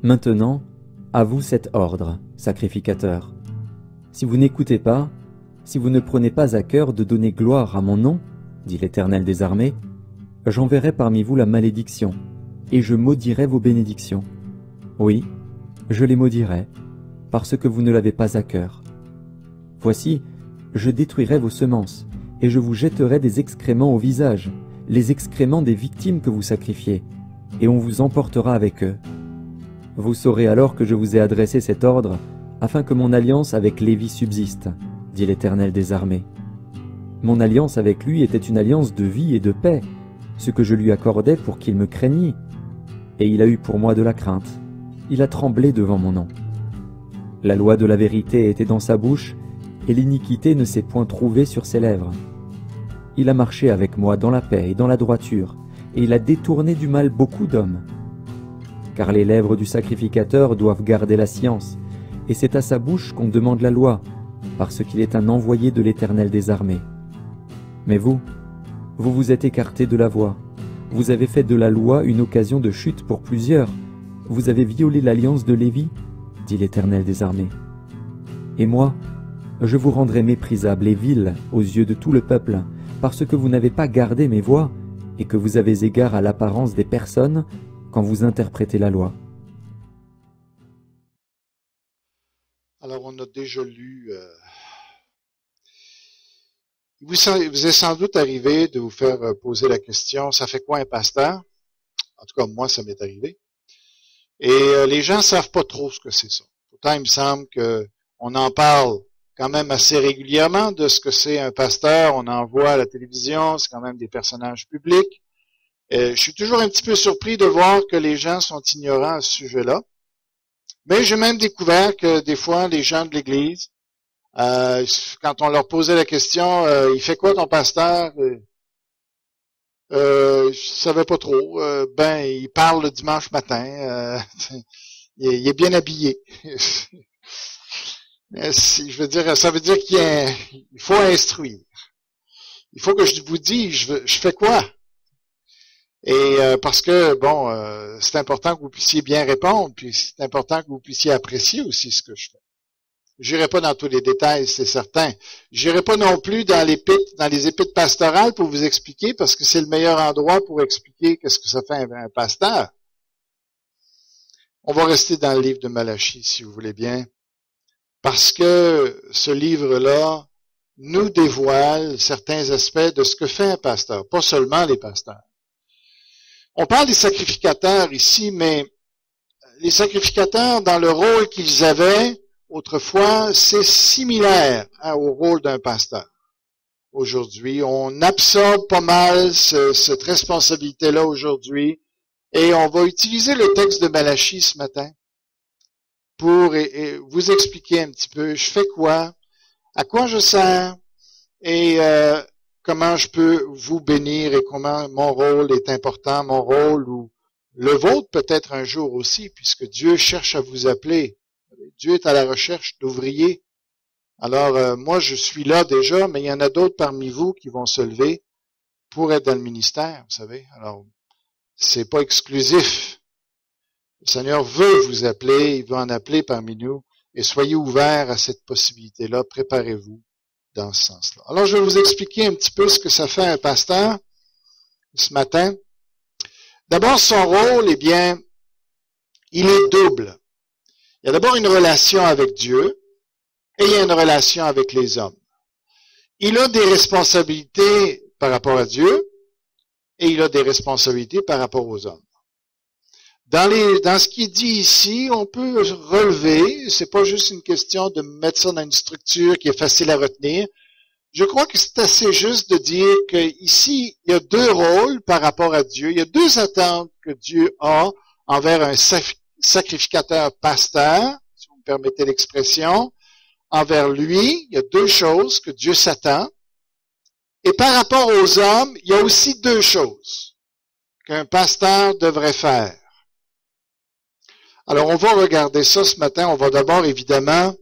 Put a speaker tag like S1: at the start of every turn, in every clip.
S1: Maintenant, à vous cet ordre, sacrificateurs. Si vous n'écoutez pas, si vous ne prenez pas à cœur de donner gloire à mon nom, dit l'Éternel des armées, j'enverrai parmi vous la malédiction, et je maudirai vos bénédictions. Oui, je les maudirai, parce que vous ne l'avez pas à cœur. Voici, je détruirai vos semences, et je vous jetterai des excréments au visage, les excréments des victimes que vous sacrifiez, et on vous emportera avec eux. Vous saurez alors que je vous ai adressé cet ordre, afin que mon alliance avec Lévi subsiste, dit l'Éternel des armées. Mon alliance avec lui était une alliance de vie et de paix, ce que je lui accordais pour qu'il me craignît. Et il a eu pour moi de la crainte. Il a tremblé devant mon nom. La loi de la vérité était dans sa bouche, et l'iniquité ne s'est point trouvée sur ses lèvres. Il a marché avec moi dans la paix et dans la droiture, et il a détourné du mal beaucoup d'hommes. Car les lèvres du sacrificateur doivent garder la science, et c'est à sa bouche qu'on demande la loi, parce qu'il est un envoyé de l'Éternel des armées. Mais vous vous êtes écartés de la voie. Vous avez fait de la loi une occasion de chute pour plusieurs. Vous avez violé l'alliance de Lévi, dit l'Éternel des armées. Et moi, je vous rendrai méprisable et vil aux yeux de tout le peuple, parce que vous n'avez pas gardé mes voies, et que vous avez égard à l'apparence des personnes quand vous interprétez la loi.
S2: Alors, on a déjà lu... Il vous est sans doute arrivé de vous faire poser la question, ça fait quoi un pasteur? En tout cas, moi, ça m'est arrivé. Et les gens savent pas trop ce que c'est ça. Pourtant, il me semble qu'on en parle quand même assez régulièrement de ce que c'est un pasteur. On en voit à la télévision, c'est quand même des personnages publics. Je suis toujours un petit peu surpris de voir que les gens sont ignorants à ce sujet-là. Mais j'ai même découvert que des fois, les gens de l'Église, quand on leur posait la question, il fait quoi ton pasteur? Je savais pas trop. Il parle le dimanche matin. Il est bien habillé. Je veux dire, ça veut dire qu'il faut instruire. Il faut que je vous dise, je fais quoi? Et parce que, c'est important que vous puissiez bien répondre, puis c'est important que vous puissiez apprécier aussi ce que je fais. J'irai pas dans tous les détails, c'est certain. J'irai pas non plus dans les épîtres pastorales pour vous expliquer, parce que c'est le meilleur endroit pour expliquer qu'est-ce que ça fait un pasteur. On va rester dans le livre de Malachie, si vous voulez bien, parce que ce livre-là nous dévoile certains aspects de ce que fait un pasteur, pas seulement les pasteurs. On parle des sacrificateurs ici, mais les sacrificateurs, dans le rôle qu'ils avaient autrefois, c'est similaire au rôle d'un pasteur. Aujourd'hui, on absorbe pas mal cette responsabilité-là aujourd'hui, et on va utiliser le texte de Malachie ce matin pour vous expliquer un petit peu, je fais quoi, à quoi je sers, et comment je peux vous bénir et comment mon rôle est important, mon rôle ou le vôtre peut-être un jour aussi, puisque Dieu cherche à vous appeler. Dieu est à la recherche d'ouvriers. Alors, moi, je suis là déjà, mais il y en a d'autres parmi vous qui vont se lever pour être dans le ministère, vous savez. Alors, c'est pas exclusif. Le Seigneur veut vous appeler, il veut en appeler parmi nous, et soyez ouverts à cette possibilité-là, préparez-vous dans ce sens-là. Alors, je vais vous expliquer un petit peu ce que ça fait un pasteur ce matin. D'abord, son rôle, il est double. Il y a d'abord une relation avec Dieu et il y a une relation avec les hommes. Il a des responsabilités par rapport à Dieu et il a des responsabilités par rapport aux hommes. Dans ce qui est dit ici, on peut relever, c'est pas juste une question de mettre ça dans une structure qui est facile à retenir. Je crois que c'est assez juste de dire qu'ici, il y a deux rôles par rapport à Dieu. Il y a deux attentes que Dieu a envers un sacrificateur pasteur, si vous me permettez l'expression. Envers lui, il y a deux choses que Dieu s'attend. Et par rapport aux hommes, il y a aussi deux choses qu'un pasteur devrait faire. Alors, on va regarder ça ce matin. On va d'abord, évidemment,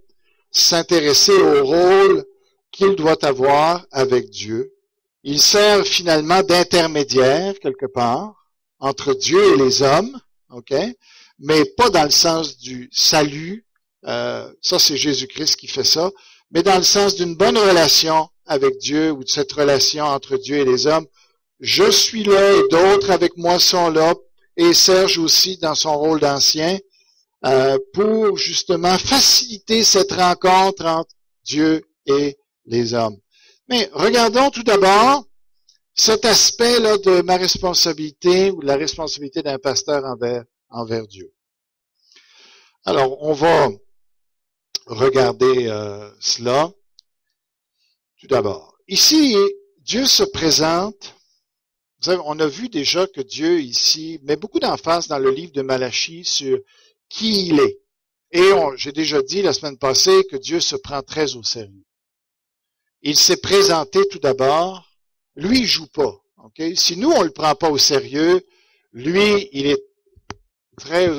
S2: s'intéresser au rôle qu'il doit avoir avec Dieu. Il sert finalement d'intermédiaire, quelque part, entre Dieu et les hommes. OK? mais pas dans le sens du salut. Ça, c'est Jésus-Christ qui fait ça, mais dans le sens d'une bonne relation avec Dieu ou de cette relation entre Dieu et les hommes. Je suis là et d'autres avec moi sont là, et Serge aussi dans son rôle d'ancien, pour justement faciliter cette rencontre entre Dieu et les hommes. Mais regardons tout d'abord cet aspect-là de ma responsabilité ou de la responsabilité d'un pasteur envers Dieu. Alors, on va regarder cela. Tout d'abord, ici, Dieu se présente. Vous savez, on a vu déjà que Dieu ici met beaucoup d'emphase dans le livre de Malachie sur qui il est. Et j'ai déjà dit la semaine passée que Dieu se prend très au sérieux. Il s'est présenté tout d'abord. Lui, il joue pas. Okay? Si nous, on le prend pas au sérieux, lui, il est très...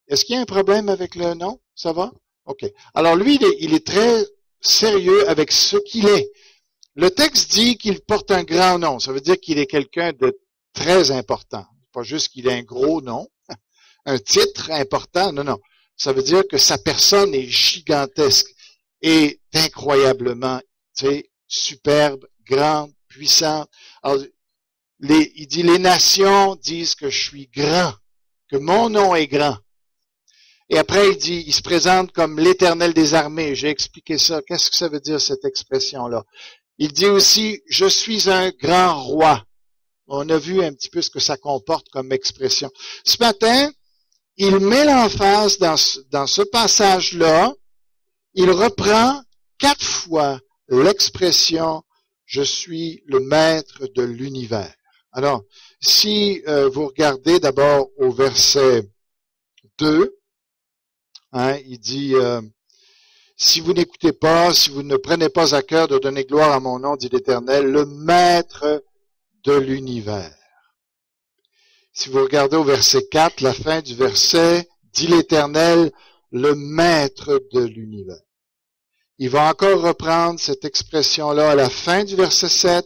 S2: Est-ce qu'il y a un problème avec le nom? Ça va? OK. Alors lui, il est très sérieux avec ce qu'il est. Le texte dit qu'il porte un grand nom. Ça veut dire qu'il est quelqu'un de très important. Pas juste qu'il ait un gros nom, un titre important. Non, non. Ça veut dire que sa personne est gigantesque et incroyablement, superbe, grande, puissante. Alors, il dit, les nations disent que je suis grand, que mon nom est grand. Et après, il se présente comme l'Éternel des armées. J'ai expliqué ça. Qu'est-ce que ça veut dire, cette expression-là? Il dit aussi, je suis un grand roi. On a vu un petit peu ce que ça comporte comme expression. Ce matin, il met l'emphase dans ce passage-là. Il reprend 4 fois l'expression « Je suis le maître de l'univers ». Alors, si vous regardez d'abord au verset 2, il dit si vous n'écoutez pas, si vous ne prenez pas à cœur de donner gloire à mon nom, dit l'Éternel, le maître de l'univers. Si vous regardez au verset 4, la fin du verset, dit l'Éternel, le maître de l'univers. Il va encore reprendre cette expression-là à la fin du verset 7.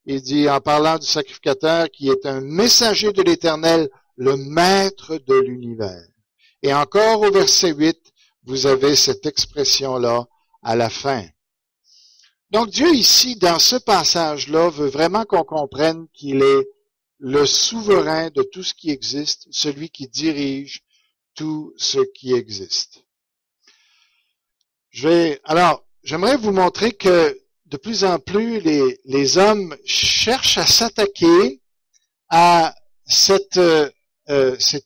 S2: Il dit, en parlant du sacrificateur, qui est un messager de l'Éternel, le maître de l'univers. Et encore au verset 8, vous avez cette expression-là à la fin. Donc Dieu ici, dans ce passage-là, veut vraiment qu'on comprenne qu'il est le souverain de tout ce qui existe, celui qui dirige tout ce qui existe. J'aimerais vous montrer que de plus en plus, les hommes cherchent à s'attaquer à cette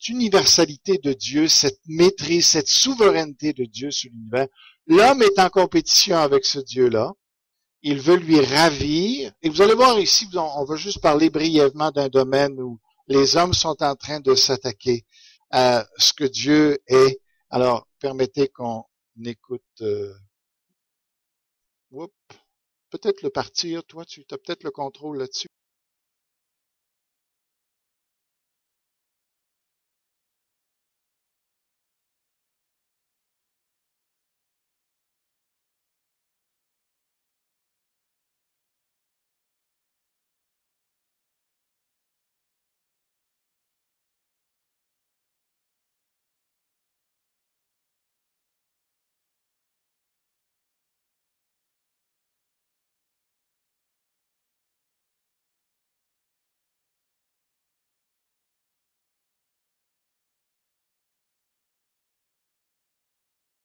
S2: universalité de Dieu, cette maîtrise, cette souveraineté de Dieu sur l'univers. L'homme est en compétition avec ce Dieu-là. Il veut lui ravir. Et vous allez voir ici, on va juste parler brièvement d'un domaine où les hommes sont en train de s'attaquer à ce que Dieu est. Alors, permettez qu'on écoute... peut-être le partir. Toi, tu as peut-être le contrôle là-dessus.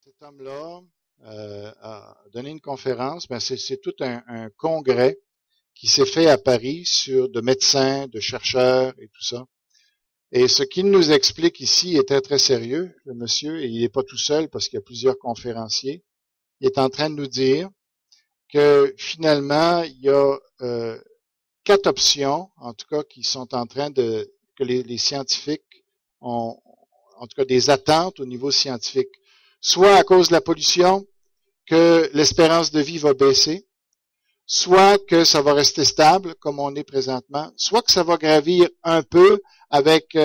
S2: Cet homme-là a donné une conférence, mais c'est tout un congrès qui s'est fait à Paris de médecins, de chercheurs et tout ça. Et ce qu'il nous explique ici est très, très sérieux, le monsieur, et il n'est pas tout seul parce qu'il y a plusieurs conférenciers. Il est en train de nous dire que finalement, il y a 4 options, en tout cas, qui sont en train que les scientifiques ont, en tout cas, des attentes au niveau scientifique. Soit à cause de la pollution, que l'espérance de vie va baisser, soit que ça va rester stable, comme on est présentement, soit que ça va gravir un peu avec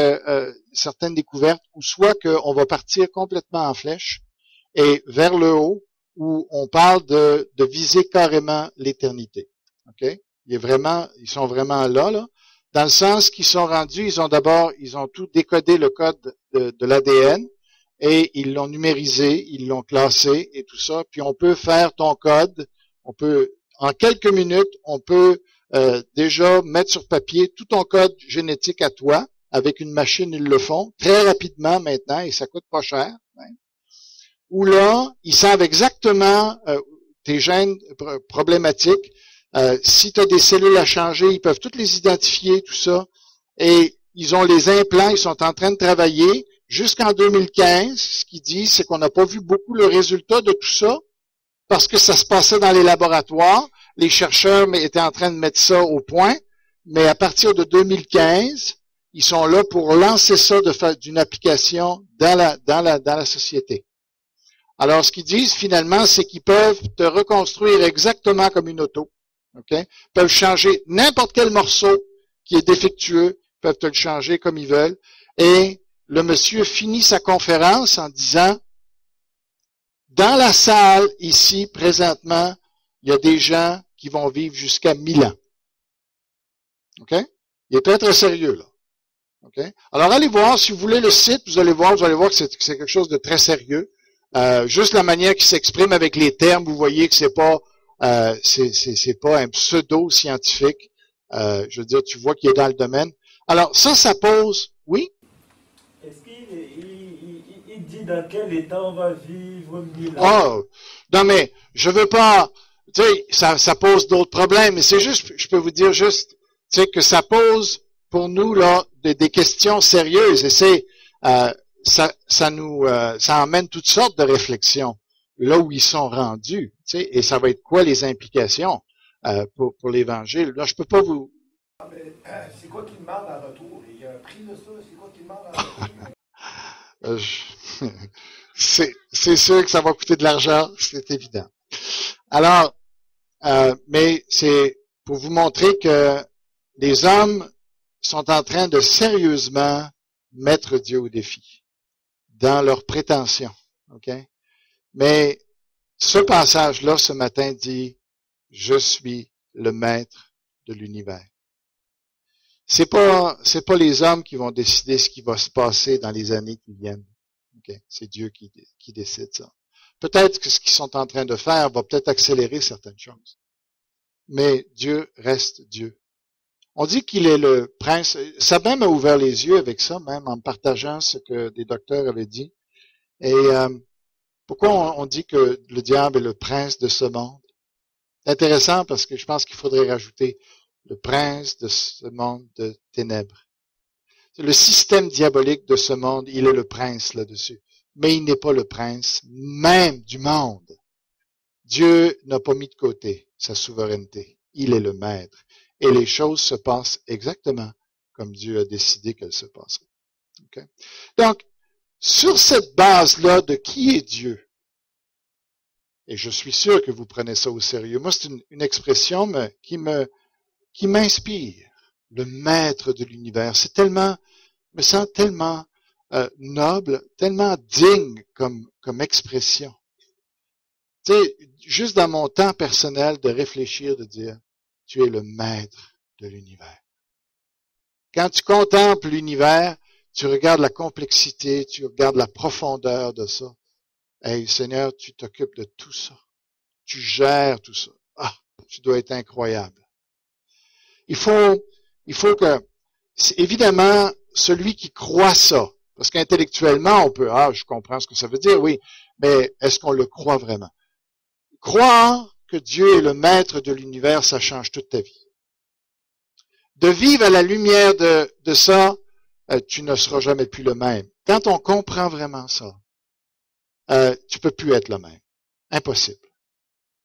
S2: certaines découvertes, ou soit qu'on va partir complètement en flèche et vers le haut, où on parle de viser carrément l'éternité. OK? Ils sont vraiment là. Dans le sens qu'ils sont rendus, ils ont tout décodé le code de l'ADN et ils l'ont numérisé, ils l'ont classé et tout ça. Puis on peut faire ton code, en quelques minutes, on peut déjà mettre sur papier tout ton code génétique à toi. Avec une machine, ils le font très rapidement maintenant et ça coûte pas cher. Hein. Où là, ils savent exactement tes gènes problématiques. Si tu as des cellules à changer, ils peuvent toutes les identifier, tout ça. Et ils ont les implants, ils sont en train de travailler. Jusqu'en 2015, ce qu'ils disent, c'est qu'on n'a pas vu beaucoup le résultat de tout ça parce que ça se passait dans les laboratoires. Les chercheurs étaient en train de mettre ça au point. Mais à partir de 2015, ils sont là pour lancer ça d'une application dans la société. Alors, ce qu'ils disent finalement, c'est qu'ils peuvent te reconstruire exactement comme une auto. Okay? Ils peuvent changer n'importe quel morceau qui est défectueux, ils peuvent te le changer comme ils veulent. Et le monsieur finit sa conférence en disant, dans la salle ici, présentement, il y a des gens qui vont vivre jusqu'à 1000 ans. OK? Il est très, très sérieux, là. Okay? Alors, allez voir, si vous voulez le site, vous allez voir que c'est quelque chose de très sérieux. Juste la manière qu'il s'exprime avec les termes, vous voyez que c'est pas un pseudo-scientifique. Je veux dire, tu vois qu'il est dans le domaine. Alors, ça pose, oui?
S3: Est-ce qu'il dit dans quel état on va vivre 1000 ans?
S2: Oh, non mais, je veux pas, tu sais, ça pose d'autres problèmes, mais c'est juste, je peux vous dire juste, tu sais, que ça pose pour nous, là, des questions sérieuses, et c'est, ça emmène toutes sortes de réflexions là où ils sont rendus, tu sais, et ça va être quoi les implications pour l'Évangile. Là, je peux pas vous...
S3: C'est quoi qu'il demande en retour? Il y a un prix de ça? C'est quoi qu'il demande en retour?
S2: C'est sûr que ça va coûter de l'argent, c'est évident. Alors, mais c'est pour vous montrer que les hommes sont en train de sérieusement mettre Dieu au défi dans leurs prétentions. OK? Mais ce passage-là, ce matin, dit « Je suis le maître de l'univers ». C'est pas les hommes qui vont décider ce qui va se passer dans les années qui viennent. Okay? C'est Dieu qui décide ça. Peut-être que ce qu'ils sont en train de faire va peut-être accélérer certaines choses. Mais Dieu reste Dieu. On dit qu'il est le prince. Ça même a ouvert les yeux avec ça, même en partageant ce que des docteurs avaient dit. Et pourquoi on dit que le diable est le prince de ce monde? C'est intéressant parce que je pense qu'il faudrait rajouter le prince de ce monde de ténèbres. Le système diabolique de ce monde, il est le prince là-dessus. Mais il n'est pas le prince même du monde. Dieu n'a pas mis de côté sa souveraineté. Il est le maître. Et les choses se passent exactement comme Dieu a décidé qu'elles se passeraient. Okay? Donc, sur cette base-là de qui est Dieu, et je suis sûr que vous prenez ça au sérieux, moi c'est une expression qui m'inspire, le maître de l'univers. C'est tellement, je me sens tellement noble, tellement digne comme expression. Tu sais, juste dans mon temps personnel de réfléchir, de dire, tu es le maître de l'univers. Quand tu contemples l'univers, tu regardes la complexité, tu regardes la profondeur de ça. Hey, Seigneur, tu t'occupes de tout ça. Tu gères tout ça. Ah, tu dois être incroyable. Il faut que, évidemment, celui qui croit ça, parce qu'intellectuellement, on peut, je comprends ce que ça veut dire, oui, mais est-ce qu'on le croit vraiment? Croire que Dieu est le maître de l'univers, ça change toute ta vie. De vivre à la lumière de ça, tu ne seras jamais plus le même. Quand on comprend vraiment ça, tu peux plus être le même. Impossible.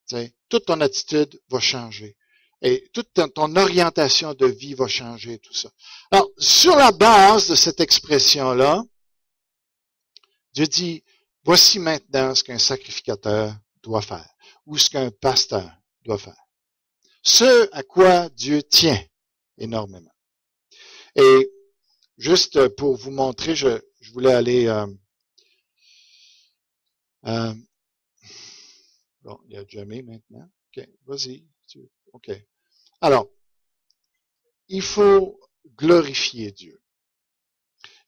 S2: T'sais, toute ton attitude va changer. Et toute ton orientation de vie va changer, tout ça. Alors, sur la base de cette expression-là, Dieu dit, voici maintenant ce qu'un sacrificateur doit faire, ou ce qu'un pasteur doit faire. Ce à quoi Dieu tient énormément. Et juste pour vous montrer, je voulais aller... bon, il y a Jamie maintenant. OK, vas-y. OK. Alors, il faut glorifier Dieu.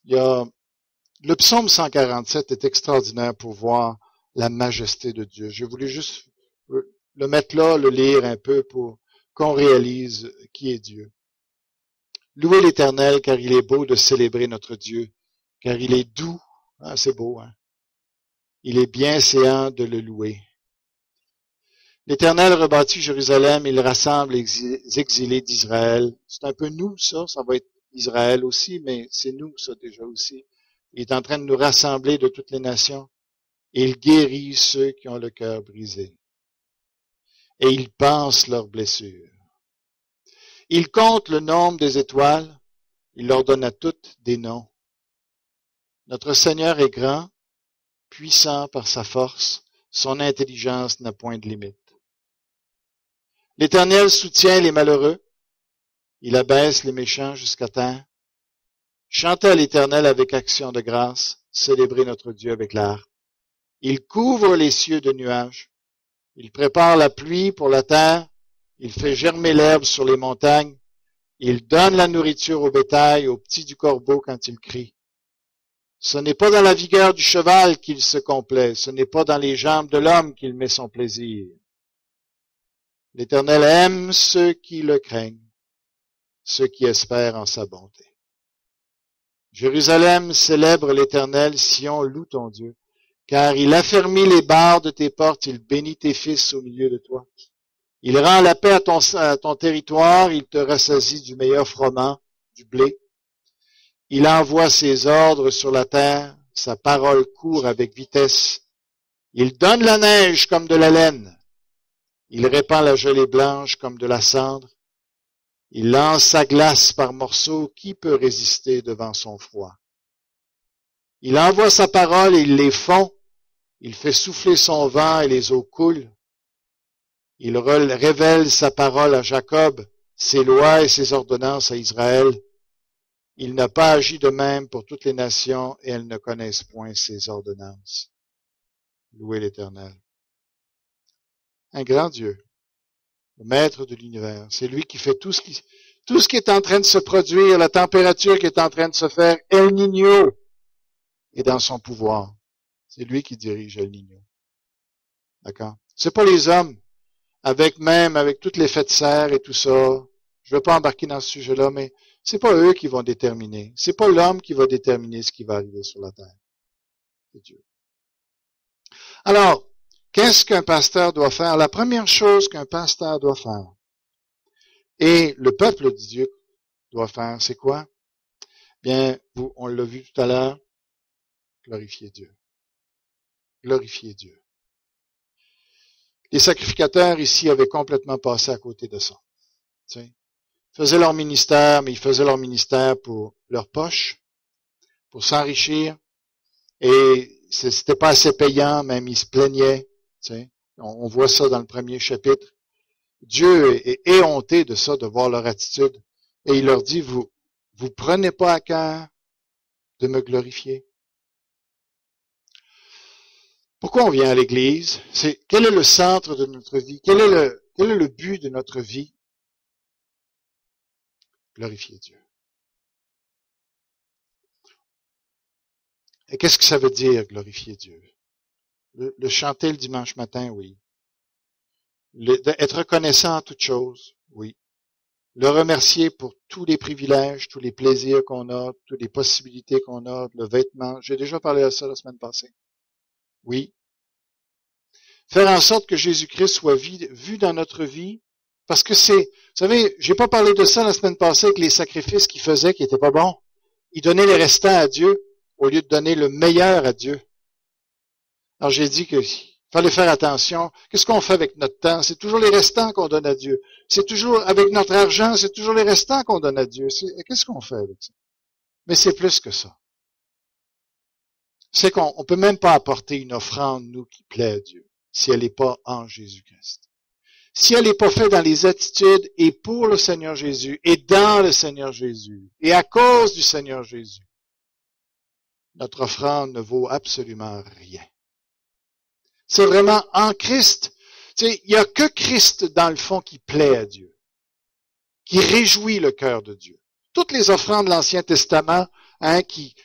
S2: Le psaume 147 est extraordinaire pour voir la majesté de Dieu. Je voulais juste le mettre là, le lire un peu pour qu'on réalise qui est Dieu. Louez l'Éternel, car il est beau de célébrer notre Dieu, car il est doux. Ah, c'est beau, hein? Il est bienséant de le louer. L'Éternel rebâtit Jérusalem, il rassemble les exilés d'Israël. C'est un peu nous, ça va être Israël aussi, mais c'est nous, ça, déjà aussi. Il est en train de nous rassembler de toutes les nations. Et il guérit ceux qui ont le cœur brisé. Et il panse leurs blessures. Il compte le nombre des étoiles. Il leur donne à toutes des noms. Notre Seigneur est grand, puissant par sa force. Son intelligence n'a point de limite. L'Éternel soutient les malheureux. Il abaisse les méchants jusqu'à terre. Chantez à l'Éternel avec action de grâce. Célébrez notre Dieu avec l'art. Il couvre les cieux de nuages. Il prépare la pluie pour la terre. Il fait germer l'herbe sur les montagnes. Il donne la nourriture au bétail, aux petits du corbeau quand il crie. Ce n'est pas dans la vigueur du cheval qu'il se complaît. Ce n'est pas dans les jambes de l'homme qu'il met son plaisir. L'Éternel aime ceux qui le craignent, ceux qui espèrent en sa bonté. Jérusalem célèbre l'Éternel, Sion loue ton Dieu, car il affermit les barres de tes portes, il bénit tes fils au milieu de toi. Il rend la paix à ton territoire, il te rassasie du meilleur froment, du blé. Il envoie ses ordres sur la terre, sa parole court avec vitesse. Il donne la neige comme de la laine. Il répand la gelée blanche comme de la cendre. Il lance sa glace par morceaux. Qui peut résister devant son froid? Il envoie sa parole et il les fond. Il fait souffler son vent et les eaux coulent. Il révèle sa parole à Jacob, ses lois et ses ordonnances à Israël. Il n'a pas agi de même pour toutes les nations et elles ne connaissent point ses ordonnances. Louez l'Éternel. Un grand Dieu, le maître de l'univers. C'est lui qui fait tout ce qui est en train de se produire, la température qui est en train de se faire. El Niño est dans son pouvoir. C'est lui qui dirige El Niño. D'accord? C'est pas les hommes, avec tout l'effet de serre et tout ça. Je veux pas embarquer dans ce sujet-là, mais c'est pas eux qui vont déterminer. C'est pas l'homme qui va déterminer ce qui va arriver sur la terre. C'est Dieu. Alors, qu'est-ce qu'un pasteur doit faire? La première chose qu'un pasteur doit faire, et le peuple de Dieu doit faire, c'est quoi? Bien, on l'a vu tout à l'heure, glorifier Dieu. Glorifier Dieu. Les sacrificateurs ici avaient complètement passé à côté de ça. Tu sais, ils faisaient leur ministère, mais ils faisaient leur ministère pour leur poche, pour s'enrichir, et c'était pas assez payant, même ils se plaignaient. Tu sais, on voit ça dans le premier chapitre. Dieu est éhonté de ça, de voir leur attitude. Et il leur dit, vous prenez pas à cœur de me glorifier. Pourquoi on vient à l'Église? Quel est le centre de notre vie? Quel est le but de notre vie? Glorifier Dieu. Et qu'est-ce que ça veut dire, glorifier Dieu? Le chanter le dimanche matin, oui. Être reconnaissant en toutes choses, oui. Le remercier pour tous les privilèges, tous les plaisirs qu'on a, toutes les possibilités qu'on a, le vêtement. J'ai déjà parlé de ça la semaine passée. Oui. Faire en sorte que Jésus-Christ soit vu dans notre vie, parce que vous savez, j'ai pas parlé de ça la semaine passée avec les sacrifices qu'il faisait qui étaient pas bons. Il donnait les restants à Dieu au lieu de donner le meilleur à Dieu. Alors j'ai dit qu'il fallait faire attention. Qu'est-ce qu'on fait avec notre temps? C'est toujours les restants qu'on donne à Dieu. C'est toujours avec notre argent, c'est toujours les restants qu'on donne à Dieu. Qu'est-ce qu'on fait avec ça? Mais c'est plus que ça. C'est qu'on peut même pas apporter une offrande, nous, qui plaît à Dieu, si elle n'est pas en Jésus-Christ. Si elle n'est pas faite dans les attitudes et pour le Seigneur Jésus, et dans le Seigneur Jésus, et à cause du Seigneur Jésus, notre offrande ne vaut absolument rien. C'est vraiment en Christ. Tu sais, il n'y a que Christ, dans le fond, qui plaît à Dieu, qui réjouit le cœur de Dieu. Toutes les offrandes de l'Ancien Testament, hein, qui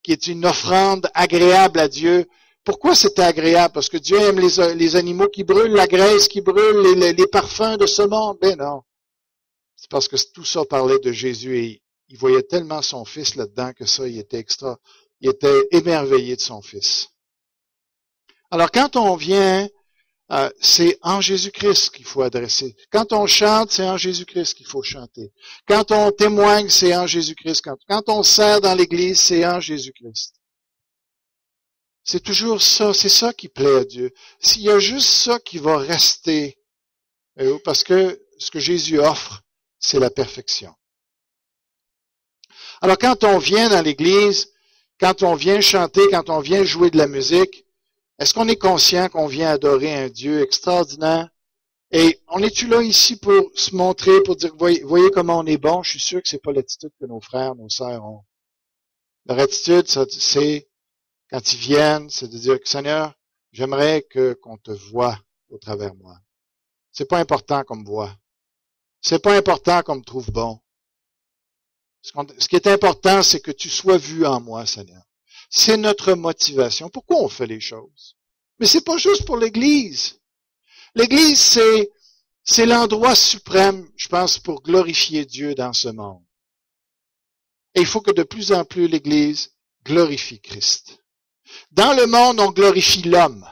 S2: est une offrande agréable à Dieu. Pourquoi c'était agréable? Parce que Dieu aime les animaux qui brûlent, la graisse qui brûle, les parfums de ce monde. Ben non. C'est parce que tout ça parlait de Jésus et il voyait tellement son Fils là-dedans que ça, il était émerveillé de son Fils. Alors, quand on vient, c'est en Jésus-Christ qu'il faut adresser. Quand on chante, c'est en Jésus-Christ qu'il faut chanter. Quand on témoigne, c'est en Jésus-Christ. Quand on sert dans l'Église, c'est en Jésus-Christ. C'est toujours ça, c'est ça qui plaît à Dieu. S'il y a juste ça qui va rester, parce que ce que Jésus offre, c'est la perfection. Alors, quand on vient dans l'Église, quand on vient chanter, quand on vient jouer de la musique, est-ce qu'on est conscient qu'on vient adorer un Dieu extraordinaire? Et on est-tu là ici pour se montrer, pour dire, voyez comment on est bon? Je suis sûr que c'est pas l'attitude que nos frères, nos sœurs ont. Leur attitude, c'est, quand ils viennent, c'est de dire, Seigneur, j'aimerais qu'on te voie au travers de moi. C'est pas important qu'on me voie. C'est pas important qu'on me trouve bon. Ce qui est important, c'est que tu sois vu en moi, Seigneur. C'est notre motivation. Pourquoi on fait les choses? Mais c'est pas juste pour l'Église. L'Église, c'est l'endroit suprême, je pense, pour glorifier Dieu dans ce monde. Et il faut que de plus en plus l'Église glorifie Christ. Dans le monde, on glorifie l'homme.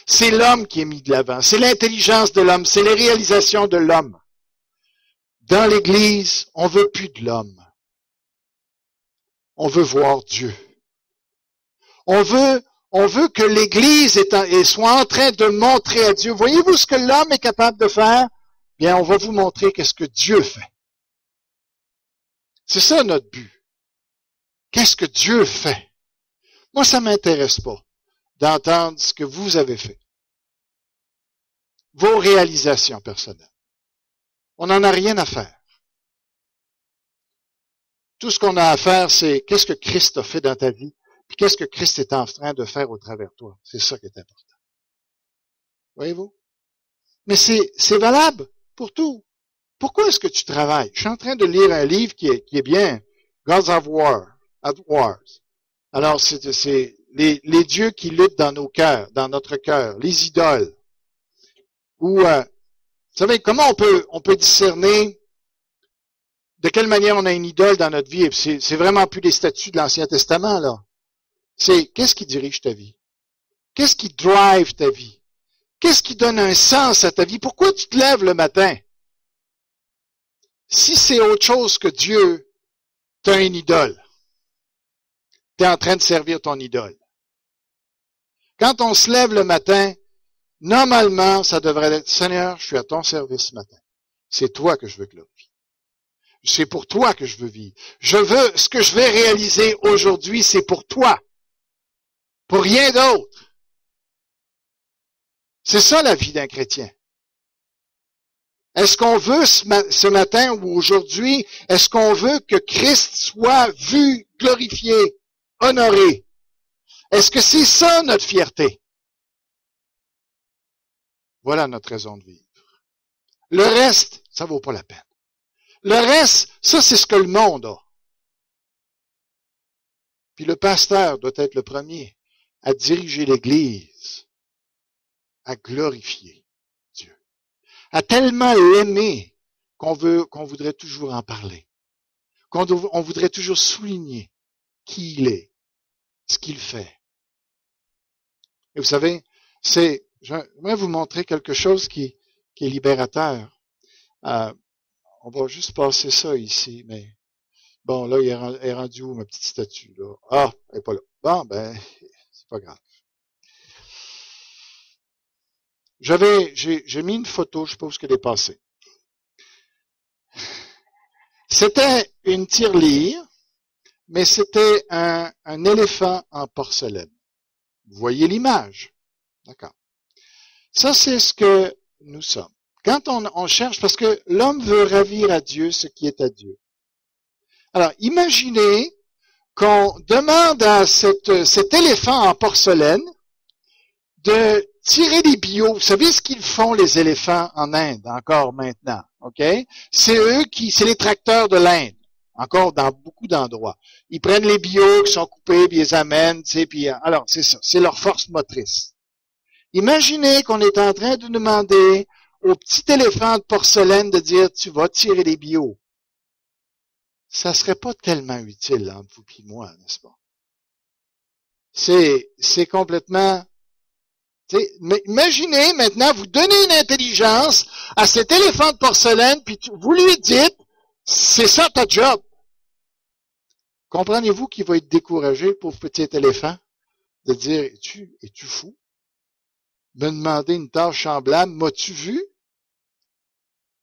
S2: C'est l'homme qui est mis de l'avant. C'est l'intelligence de l'homme. C'est les réalisations de l'homme. Dans l'Église, on veut plus de l'homme. On veut voir Dieu. On veut que l'Église soit en train de montrer à Dieu. Voyez-vous ce que l'homme est capable de faire? Bien, on va vous montrer qu'est-ce que Dieu fait. C'est ça notre but. Qu'est-ce que Dieu fait? Moi, ça m'intéresse pas d'entendre ce que vous avez fait. Vos réalisations personnelles. On n'en a rien à faire. Tout ce qu'on a à faire, c'est qu'est-ce que Christ a fait dans ta vie, puis qu'est-ce que Christ est en train de faire au travers de toi. C'est ça qui est important. Voyez-vous? Mais c'est valable pour tout. Pourquoi est-ce que tu travailles? Je suis en train de lire un livre qui est bien, Gods of War, at Wars. Alors, c'est les dieux qui luttent dans nos cœurs, dans notre cœur, les idoles. Ou, vous savez, comment on peut discerner de quelle manière on a une idole dans notre vie? C'est vraiment plus les statuts de l'Ancien Testament, là. C'est qu'est-ce qui dirige ta vie? Qu'est-ce qui drive ta vie? Qu'est-ce qui donne un sens à ta vie? Pourquoi tu te lèves le matin? Si c'est autre chose que Dieu, tu as une idole. Tu es en train de servir ton idole. Quand on se lève le matin, normalement, ça devrait être, Seigneur, je suis à ton service ce matin. C'est toi que je veux glorifier. C'est pour toi que je veux vivre. Ce que je vais réaliser aujourd'hui, c'est pour toi. Pour rien d'autre. C'est ça la vie d'un chrétien. Est-ce qu'on veut ce matin ou aujourd'hui, est-ce qu'on veut que Christ soit vu, glorifié, honoré? Est-ce que c'est ça notre fierté? Voilà notre raison de vivre. Le reste, ça vaut pas la peine. Le reste, ça c'est ce que le monde a. Puis le pasteur doit être le premier à diriger l'Église, à glorifier Dieu, à tellement l'aimer qu'on voudrait toujours en parler, on voudrait toujours souligner qui il est, ce qu'il fait. Et vous savez, j'aimerais vous montrer quelque chose qui est libérateur. On va juste passer ça ici, mais bon, là, il est rendu où ma petite statue, là? Ah, elle n'est pas là. Bon, ben, c'est pas grave. J'ai mis une photo, je suppose qu'elle est passée. C'était une tirelire, mais c'était un éléphant en porcelaine. Vous voyez l'image? D'accord. Ça, c'est ce que nous sommes. Quand on cherche, parce que l'homme veut ravir à Dieu ce qui est à Dieu. Alors, imaginez qu'on demande à cet éléphant en porcelaine de tirer les bio. Vous savez ce qu'ils font, les éléphants en Inde, encore maintenant, OK? C'est les tracteurs de l'Inde. encore dans beaucoup d'endroits. Ils prennent les bio qui sont coupés, puis ils les amènent, tu sais, puis alors c'est ça, c'est leur force motrice. Imaginez qu'on est en train de demander au petit éléphant de porcelaine de dire tu vas tirer les bio. Ça serait pas tellement utile entre vous et moi, n'est-ce pas? C'est complètement... Mais imaginez maintenant, vous donnez une intelligence à cet éléphant de porcelaine, puis vous lui dites, c'est ça ta job. Comprenez-vous qu'il va être découragé, pauvre petit éléphant, de dire, es-tu fou? Me demander une tâche semblable, m'as-tu vu?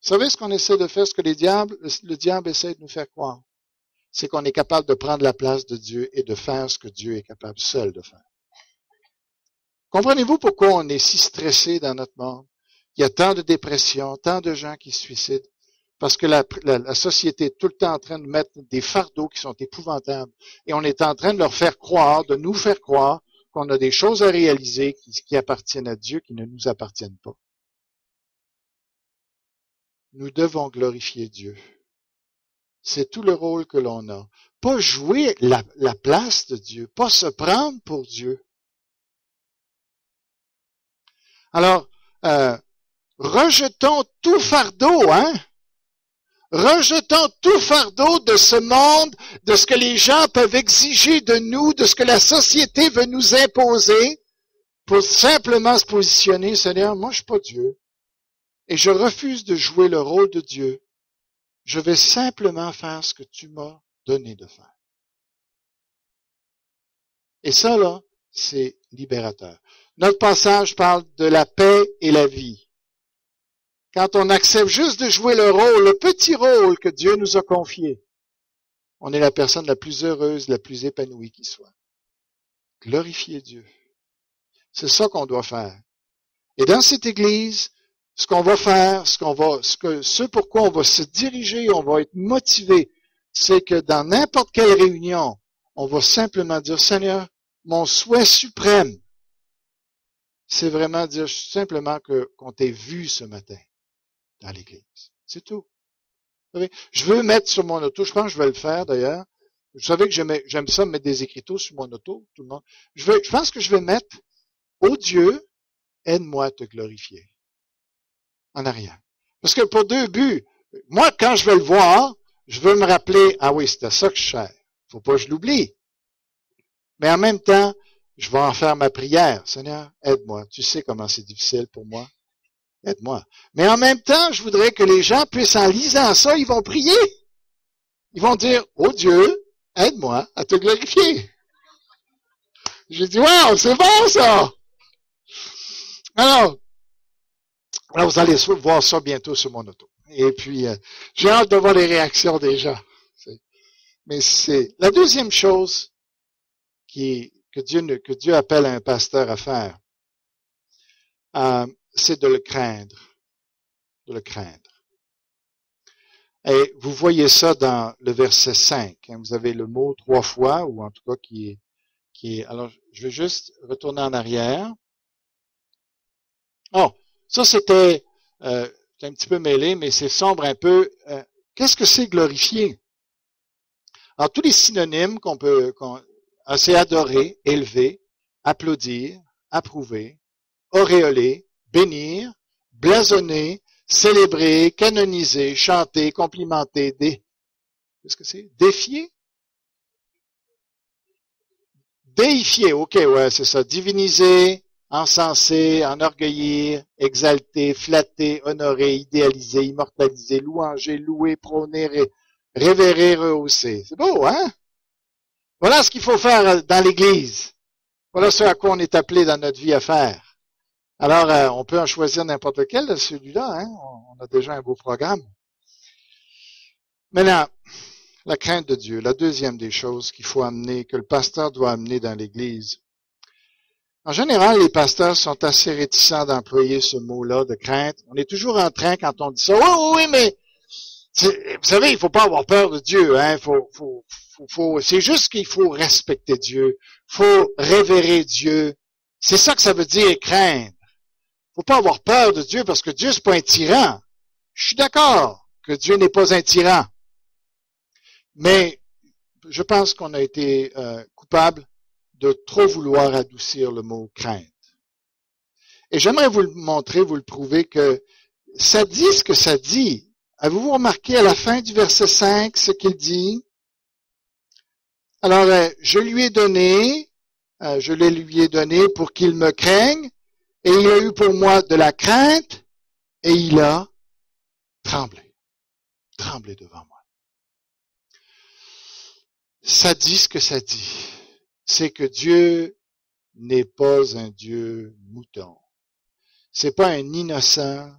S2: Vous savez ce qu'on essaie de faire, ce que le diable essaie de nous faire croire? C'est qu'on est capable de prendre la place de Dieu et de faire ce que Dieu est capable seul de faire. Comprenez-vous pourquoi on est si stressé dans notre monde? Il y a tant de dépression, tant de gens qui se suicident, parce que la société est tout le temps en train de mettre des fardeaux qui sont épouvantables, et on est en train de leur faire croire, de nous faire croire qu'on a des choses à réaliser qui appartiennent à Dieu, qui ne nous appartiennent pas. Nous devons glorifier Dieu. C'est tout le rôle que l'on a. Pas jouer la place de Dieu, pas se prendre pour Dieu. Alors, rejetons tout fardeau, hein? Rejetons tout fardeau de ce monde, de ce que les gens peuvent exiger de nous, de ce que la société veut nous imposer, pour simplement se positionner, Seigneur, moi je suis pas Dieu, et je refuse de jouer le rôle de Dieu. Je vais simplement faire ce que tu m'as donné de faire. Et ça, là, c'est libérateur. Notre passage parle de la paix et la vie. Quand on accepte juste de jouer le rôle, le petit rôle que Dieu nous a confié, on est la personne la plus heureuse, la plus épanouie qui soit. Glorifier Dieu. C'est ça qu'on doit faire. Et dans cette Église, ce qu'on va faire, ce pourquoi on va se diriger, on va être motivé, c'est que dans n'importe quelle réunion, on va simplement dire, Seigneur, mon souhait suprême, c'est vraiment dire simplement qu'on t'ait vu ce matin dans l'Église. C'est tout. Vous savez, je veux mettre sur mon auto, je pense que je vais le faire d'ailleurs. Vous savez que j'aime ça mettre des écriteaux sur mon auto, tout le monde. Je pense que je vais mettre, ô Dieu, aide-moi à te glorifier. En arrière. Parce que pour deux buts, moi, quand je vais le voir, je veux me rappeler, ah oui, c'était ça que je cherche. Faut pas que je l'oublie. Mais en même temps, je vais en faire ma prière. Seigneur, aide-moi. Tu sais comment c'est difficile pour moi. Aide-moi. Mais en même temps, je voudrais que les gens puissent, en lisant ça, ils vont prier. Ils vont dire, oh Dieu, aide-moi à te glorifier. J'ai dit, wow, c'est bon ça! Alors, vous allez voir ça bientôt sur mon auto. Et puis, j'ai hâte de voir les réactions des gens. Mais c'est la deuxième chose que Dieu appelle un pasteur à faire, c'est de le craindre. De le craindre. Et vous voyez ça dans le verset 5. Vous avez le mot 3 fois, ou en tout cas qui est. Alors, je vais juste retourner en arrière. Oh, ça c'était un petit peu mêlé, mais c'est sombre un peu. Qu'est-ce que c'est glorifier? Alors, tous les synonymes c'est adorer, élever, applaudir, approuver, auréoler, bénir, blasonner, célébrer, canoniser, chanter, complimenter, qu'est-ce que c'est? Défier? Déifier, ok, ouais, c'est ça. Diviniser, encenser, enorgueillir, exalter, flatter, honorer, idéaliser, immortaliser, louanger, louer, prôner, révérer, rehausser. C'est beau, hein? Voilà ce qu'il faut faire dans l'Église. Voilà ce à quoi on est appelé dans notre vie à faire. Alors, on peut en choisir n'importe lequel de celui-là, hein? On a déjà un beau programme. Maintenant, la crainte de Dieu, la deuxième des choses qu'il faut amener, que le pasteur doit amener dans l'Église. En général, les pasteurs sont assez réticents d'employer ce mot-là de crainte. On est toujours en train quand on dit ça. Oui, mais vous savez, il faut pas avoir peur de Dieu, hein? C'est juste qu'il faut respecter Dieu. Faut révérer Dieu. C'est ça que ça veut dire craindre. Faut pas avoir peur de Dieu parce que Dieu c'est pas un tyran. Je suis d'accord que Dieu n'est pas un tyran. Mais je pense qu'on a été coupable de trop vouloir adoucir le mot crainte. Et j'aimerais vous le montrer, vous le prouver que ça dit ce que ça dit. Avez-vous remarqué à la fin du verset 5 ce qu'il dit? Alors, je le lui ai donné pour qu'il me craigne, et il a eu pour moi de la crainte, et il a tremblé devant moi. Ça dit ce que ça dit. C'est que Dieu n'est pas un Dieu mouton. C'est pas un innocent,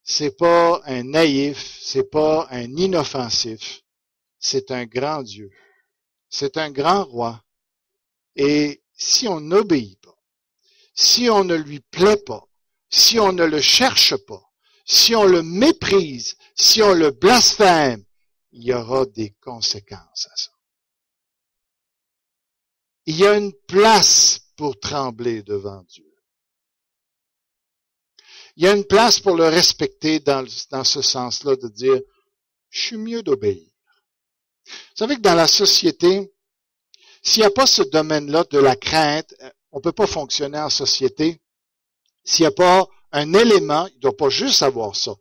S2: c'est pas un naïf, c'est pas un inoffensif. C'est un grand Dieu. C'est un grand roi. Et si on n'obéit pas, si on ne lui plaît pas, si on ne le cherche pas, si on le méprise, si on le blasphème, il y aura des conséquences à ça. Il y a une place pour trembler devant Dieu. Il y a une place pour le respecter dans ce sens-là, de dire, je suis mieux d'obéir. Vous savez que dans la société, s'il n'y a pas ce domaine-là de la crainte, on ne peut pas fonctionner en société. S'il n'y a pas un élément, il ne doit pas juste avoir ça.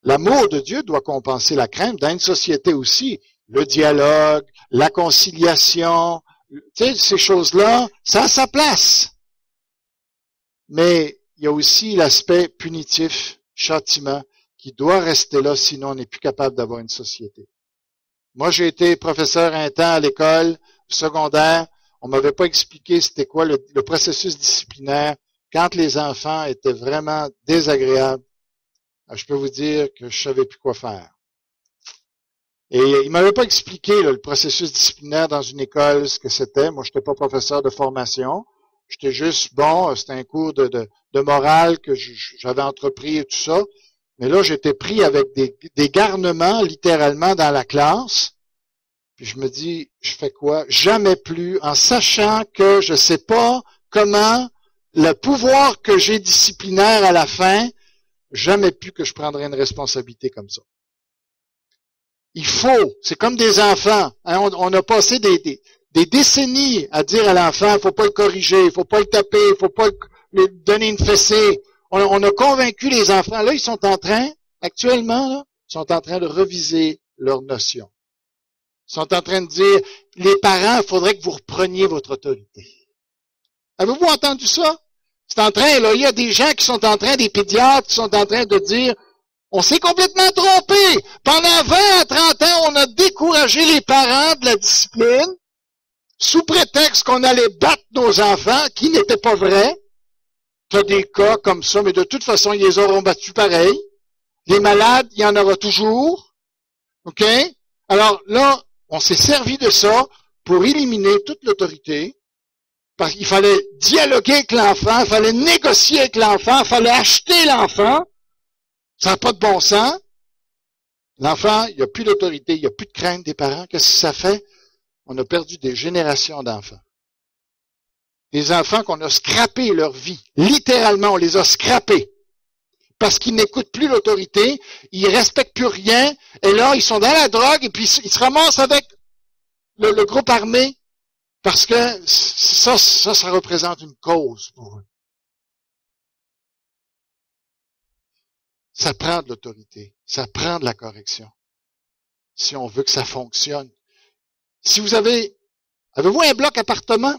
S2: L'amour de Dieu doit compenser la crainte. Dans une société aussi, le dialogue, la conciliation, tu sais, ces choses-là, ça a sa place. Mais il y a aussi l'aspect punitif, châtiment, qui doit rester là, sinon on n'est plus capable d'avoir une société. Moi, j'ai été professeur un temps à l'école secondaire. On m'avait pas expliqué c'était quoi le processus disciplinaire quand les enfants étaient vraiment désagréables. Je peux vous dire que je savais plus quoi faire. Et il m'avait pas expliqué le processus disciplinaire dans une école, ce que c'était. Moi, je n'étais pas professeur de formation. J'étais juste, c'était un cours de morale que j'avais entrepris et tout ça. Mais là, j'étais pris avec des garnements, littéralement, dans la classe. Puis je me dis, je fais quoi? Jamais plus, en sachant que je sais pas comment le pouvoir que j'ai disciplinaire à la fin, jamais plus que je prendrai une responsabilité comme ça. Il faut, c'est comme des enfants. Hein, on a passé des décennies à dire à l'enfant, faut pas le corriger, faut pas le taper, faut pas lui donner une fessée. On a convaincu les enfants. Là, ils sont en train, actuellement, là, ils sont en train de reviser leurs notions. Ils sont en train de dire, les parents, il faudrait que vous repreniez votre autorité. Avez-vous entendu ça? C'est en train, là, il y a des gens qui sont en train, des pédiatres qui sont en train de dire, on s'est complètement trompé. Pendant 20 à 30 ans, on a découragé les parents de la discipline, sous prétexte qu'on allait battre nos enfants, qui n'était pas vrai. Tu as des cas comme ça, mais de toute façon, ils les auront battus pareil. Les malades, il y en aura toujours. OK? Alors là, on s'est servi de ça pour éliminer toute l'autorité, parce qu'il fallait dialoguer avec l'enfant, il fallait négocier avec l'enfant, il fallait acheter l'enfant. Ça n'a pas de bon sens. L'enfant, il n'y a plus d'autorité, il n'y a plus de crainte des parents. Qu'est-ce que ça fait? On a perdu des générations d'enfants. Des enfants qu'on a scrappé leur vie. Littéralement, on les a scrappés. Parce qu'ils n'écoutent plus l'autorité, ils respectent plus rien, et là, ils sont dans la drogue, et puis ils se ramassent avec le groupe armé, parce que ça représente une cause pour eux. Ça prend de l'autorité, ça prend de la correction, si on veut que ça fonctionne. Si vous avez-vous un bloc appartement?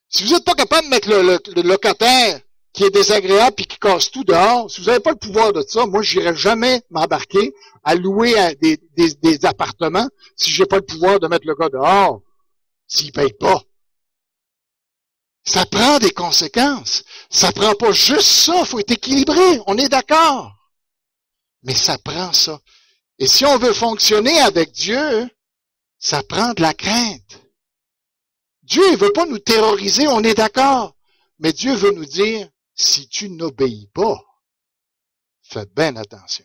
S2: Si vous n'êtes pas capable de mettre le locataire qui est désagréable et qui casse tout dehors, si vous n'avez pas le pouvoir de ça, moi, je n'irai jamais m'embarquer à louer des appartements si j'ai pas le pouvoir de mettre le gars dehors, s'il ne paye pas. Ça prend des conséquences. Ça prend pas juste ça, il faut être équilibré, on est d'accord. Mais ça prend ça. Et si on veut fonctionner avec Dieu, ça prend de la crainte. Dieu ne veut pas nous terroriser, on est d'accord. Mais Dieu veut nous dire, si tu n'obéis pas, fais bien attention.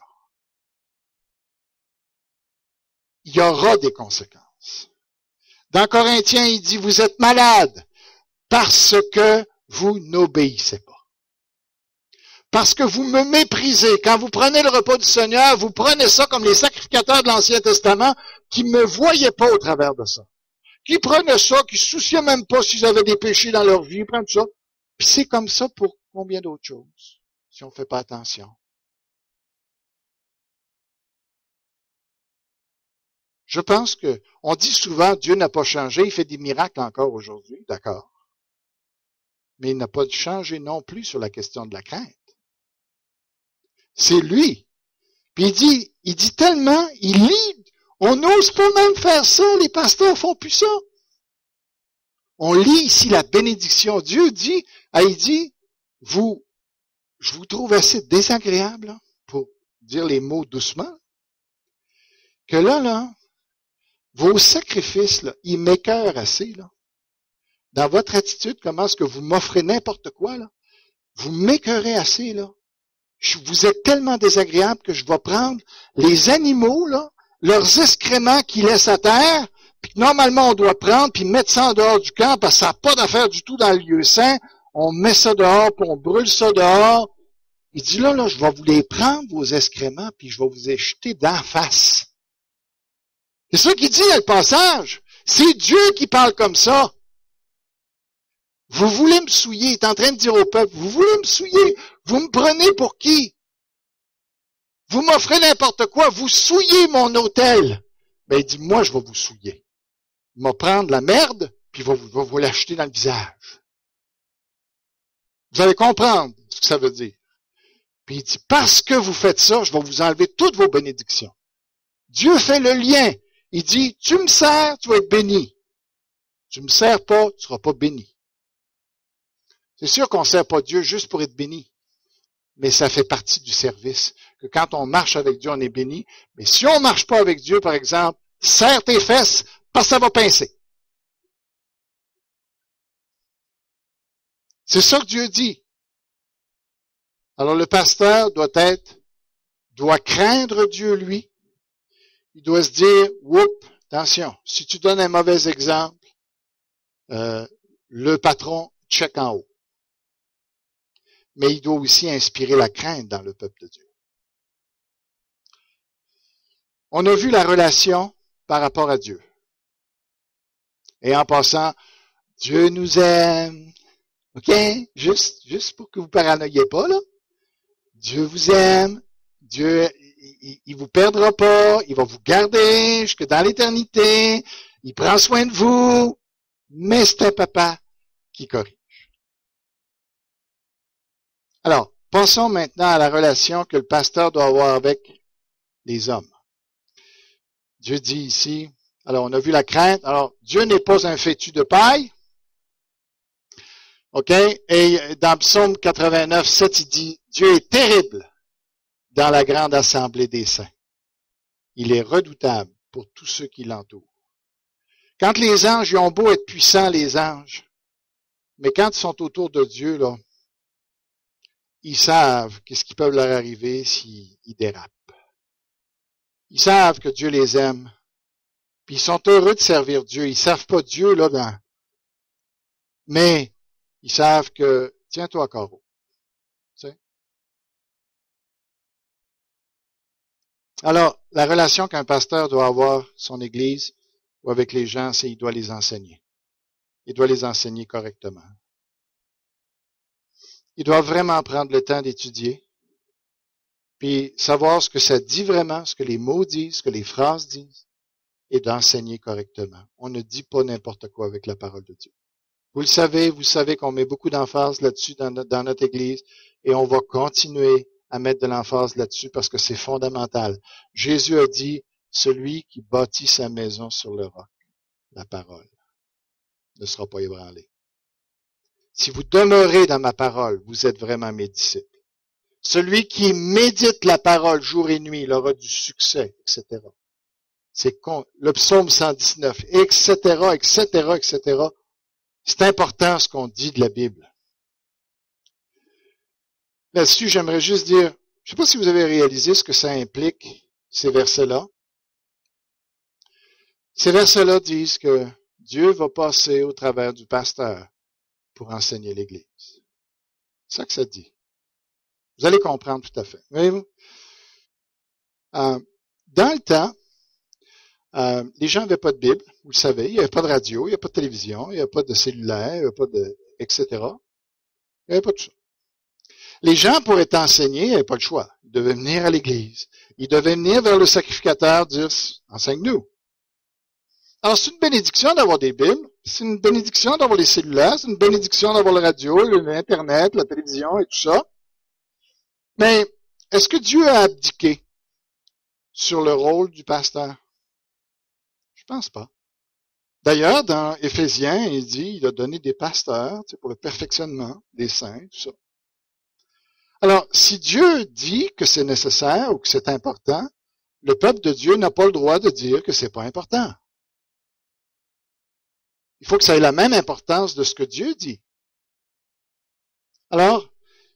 S2: Il y aura des conséquences. Dans Corinthiens, il dit, vous êtes malades parce que vous n'obéissez pas. Parce que vous me méprisez. Quand vous prenez le repas du Seigneur, vous prenez ça comme les sacrificateurs de l'Ancien Testament qui ne me voyaient pas au travers de ça. Qui prenaient ça, qui se souciaient même pas s'ils avaient des péchés dans leur vie, ils prennent ça. Puis c'est comme ça pour combien d'autres choses, si on ne fait pas attention. Je pense que, on dit souvent, Dieu n'a pas changé, il fait des miracles encore aujourd'hui, d'accord. Mais il n'a pas changé non plus sur la question de la crainte. C'est lui. Puis il dit tellement, il lit, on n'ose pas même faire ça, les pasteurs font plus ça. On lit ici la bénédiction. Dieu dit, il dit, je vous trouve assez désagréable, là, pour dire les mots doucement, que là, vos sacrifices, là, ils m'écœurent assez, là. Dans votre attitude, comment est-ce que vous m'offrez n'importe quoi, là? Vous m'écœurez assez, là. Vous êtes tellement désagréable que je vais prendre les animaux, là, leurs excréments qu'ils laissent à terre, puis que normalement on doit prendre, puis mettre ça en dehors du camp, parce que ça n'a pas d'affaire du tout dans le lieu saint. On met ça dehors, puis on brûle ça dehors. Il dit là, je vais vous les prendre, vos excréments, puis je vais vous les jeter d'en face. C'est ça qu'il dit dans le passage. C'est Dieu qui parle comme ça. Vous voulez me souiller, il est en train de dire au peuple, vous voulez me souiller, vous me prenez pour qui? Vous m'offrez n'importe quoi, vous souillez mon autel. Ben, il dit, moi, je vais vous souiller. Il va prendre la merde, puis il va vous l'acheter dans le visage. Vous allez comprendre ce que ça veut dire. Puis il dit, parce que vous faites ça, je vais vous enlever toutes vos bénédictions. Dieu fait le lien. Il dit, tu me sers, tu vas être béni. Tu me sers pas, tu seras pas béni. C'est sûr qu'on ne sert pas Dieu juste pour être béni. Mais ça fait partie du service. Que quand on marche avec Dieu, on est béni. Mais si on ne marche pas avec Dieu, par exemple, serre tes fesses parce que ça va pincer. C'est ça que Dieu dit. Alors le pasteur doit craindre Dieu, lui. Il doit se dire, oups, attention, si tu donnes un mauvais exemple, le patron check en haut. Mais il doit aussi inspirer la crainte dans le peuple de Dieu. On a vu la relation par rapport à Dieu. Et en passant, Dieu nous aime. OK? Juste pour que vous paranoïez pas, là. Dieu vous aime. Dieu, il vous perdra pas. Il va vous garder jusque dans l'éternité. Il prend soin de vous. Mais c'est un papa qui corrige. Alors, passons maintenant à la relation que le pasteur doit avoir avec les hommes. Dieu dit ici, alors on a vu la crainte, alors Dieu n'est pas un fétu de paille, ok? Et dans Psaume 89, 7, il dit, Dieu est terrible dans la grande assemblée des saints. Il est redoutable pour tous ceux qui l'entourent. Quand les anges, ils ont beau être puissants, les anges, mais quand ils sont autour de Dieu, là, ils savent qu'est-ce qui peut leur arriver s'ils dérapent. Ils savent que Dieu les aime. Puis ils sont heureux de servir Dieu. Ils savent pas Dieu, là, mais ils savent que, tiens-toi à carreau. Tu sais? Alors, la relation qu'un pasteur doit avoir son Église ou avec les gens, c'est qu'il doit les enseigner. Il doit les enseigner correctement. Il doit vraiment prendre le temps d'étudier, puis savoir ce que ça dit vraiment, ce que les mots disent, ce que les phrases disent, et d'enseigner correctement. On ne dit pas n'importe quoi avec la parole de Dieu. Vous savez qu'on met beaucoup d'emphase là-dessus dans notre Église, et on va continuer à mettre de l'emphase là-dessus parce que c'est fondamental. Jésus a dit, celui qui bâtit sa maison sur le roc, la parole, ne sera pas ébranlé. Si vous demeurez dans ma parole, vous êtes vraiment mes disciples. Celui qui médite la parole jour et nuit, il aura du succès, etc. C'est le psaume 119, etc., etc., etc. C'est important ce qu'on dit de la Bible. Là-dessus, j'aimerais juste dire, je ne sais pas si vous avez réalisé ce que ça implique, ces versets-là. Ces versets-là disent que Dieu va passer au travers du pasteur pour enseigner l'Église. C'est ça que ça dit. Vous allez comprendre tout à fait. Voyez-vous? Dans le temps, les gens n'avaient pas de Bible, vous le savez, il n'y avait pas de radio, il n'y avait pas de télévision, il n'y avait pas de cellulaire, il n'y avait pas de... etc. Il n'y avait pas de ça. Les gens, pour être enseignés, n'avaient pas le choix. Ils devaient venir à l'église. Ils devaient venir vers le sacrificateur, dire, enseigne-nous. Alors, c'est une bénédiction d'avoir des Bibles, c'est une bénédiction d'avoir les cellulaires, c'est une bénédiction d'avoir la radio, l'Internet, la télévision et tout ça. Mais, est-ce que Dieu a abdiqué sur le rôle du pasteur? Je pense pas. D'ailleurs, dans Éphésiens, il dit, il a donné des pasteurs, pour le perfectionnement des saints, tout ça. Alors, si Dieu dit que c'est nécessaire ou que c'est important, le peuple de Dieu n'a pas le droit de dire que c'est pas important. Il faut que ça ait la même importance de ce que Dieu dit. Alors,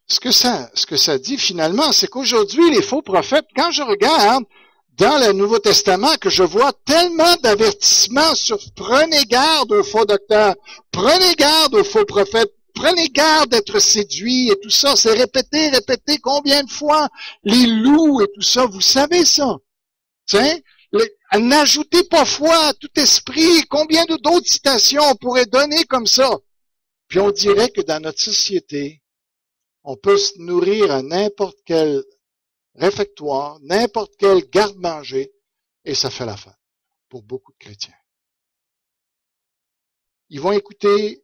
S2: ce que ça dit finalement, c'est qu'aujourd'hui, les faux prophètes, quand je regarde dans le Nouveau Testament, que je vois tellement d'avertissements sur prenez garde aux faux docteurs, prenez garde aux faux prophètes, prenez garde d'être séduits et tout ça, c'est répété combien de fois, les loups et tout ça, vous savez ça. Tiens, n'ajoutez pas foi à tout esprit, combien d'autres citations on pourrait donner comme ça. Puis on dirait que dans notre société, on peut se nourrir à n'importe quel réfectoire, n'importe quel garde-manger, et ça fait l'affaire pour beaucoup de chrétiens. Ils vont écouter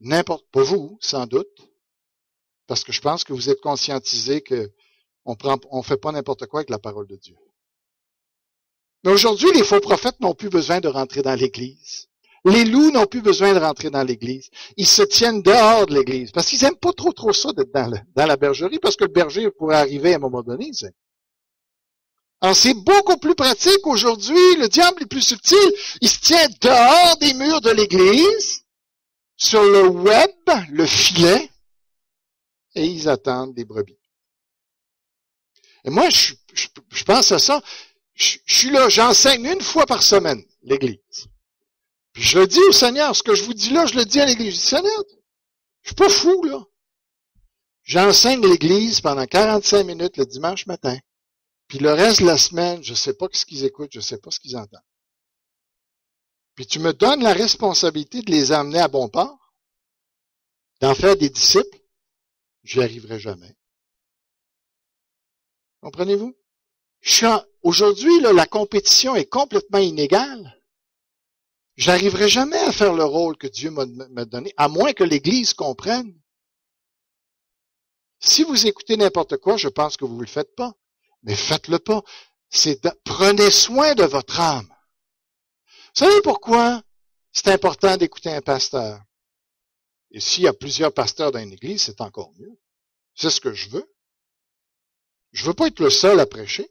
S2: pas vous, sans doute, parce que je pense que vous êtes conscientisés que on fait pas n'importe quoi avec la parole de Dieu. Mais aujourd'hui, les faux prophètes n'ont plus besoin de rentrer dans l'Église. Les loups n'ont plus besoin de rentrer dans l'Église. Ils se tiennent dehors de l'Église, parce qu'ils aiment pas trop ça d'être dans la bergerie, parce que le berger pourrait arriver à un moment donné. Alors, c'est beaucoup plus pratique aujourd'hui. Le diable est plus subtil. Il se tient dehors des murs de l'Église, sur le web, le filet, et ils attendent des brebis. Et moi, je pense à ça. Je suis là, j'enseigne une fois par semaine, l'Église. Puis je le dis au Seigneur, ce que je vous dis là, je le dis à l'Église. Je dis, Seigneur, je suis pas fou, là. J'enseigne l'Église pendant 45 minutes le dimanche matin. Puis le reste de la semaine, je sais pas ce qu'ils écoutent, je sais pas ce qu'ils entendent. Puis tu me donnes la responsabilité de les amener à bon port, d'en faire des disciples, j'y arriverai jamais. Comprenez-vous? Aujourd'hui, là, la compétition est complètement inégale. J'arriverai jamais à faire le rôle que Dieu m'a donné, à moins que l'Église comprenne. Si vous écoutez n'importe quoi, je pense que vous ne le faites pas. Mais faites-le pas. Prenez soin de votre âme. Vous savez pourquoi c'est important d'écouter un pasteur? Et s'il y a plusieurs pasteurs dans une église, c'est encore mieux. C'est ce que je veux. Je veux pas être le seul à prêcher.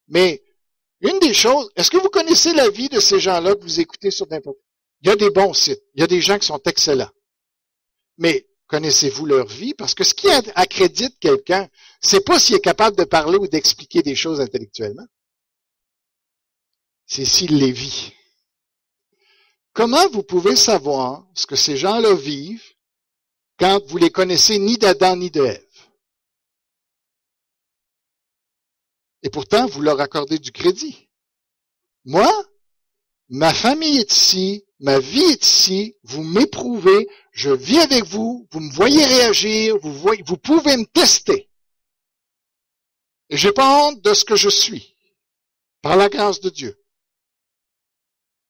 S2: Mais, une des choses, est-ce que vous connaissez la vie de ces gens-là que vous écoutez sur n'importe quoi? Il y a des bons sites. Il y a des gens qui sont excellents. Mais, connaissez-vous leur vie? Parce que ce qui accrédite quelqu'un, c'est pas s'il est capable de parler ou d'expliquer des choses intellectuellement. C'est s'il les vit. Comment vous pouvez savoir ce que ces gens-là vivent quand vous les connaissez ni d'Adam ni de Ève? Et pourtant, vous leur accordez du crédit. Moi, ma famille est ici, ma vie est ici, vous m'éprouvez, je vis avec vous, vous me voyez réagir, vous pouvez me tester. Et j'ai pas honte de ce que je suis, par la grâce de Dieu.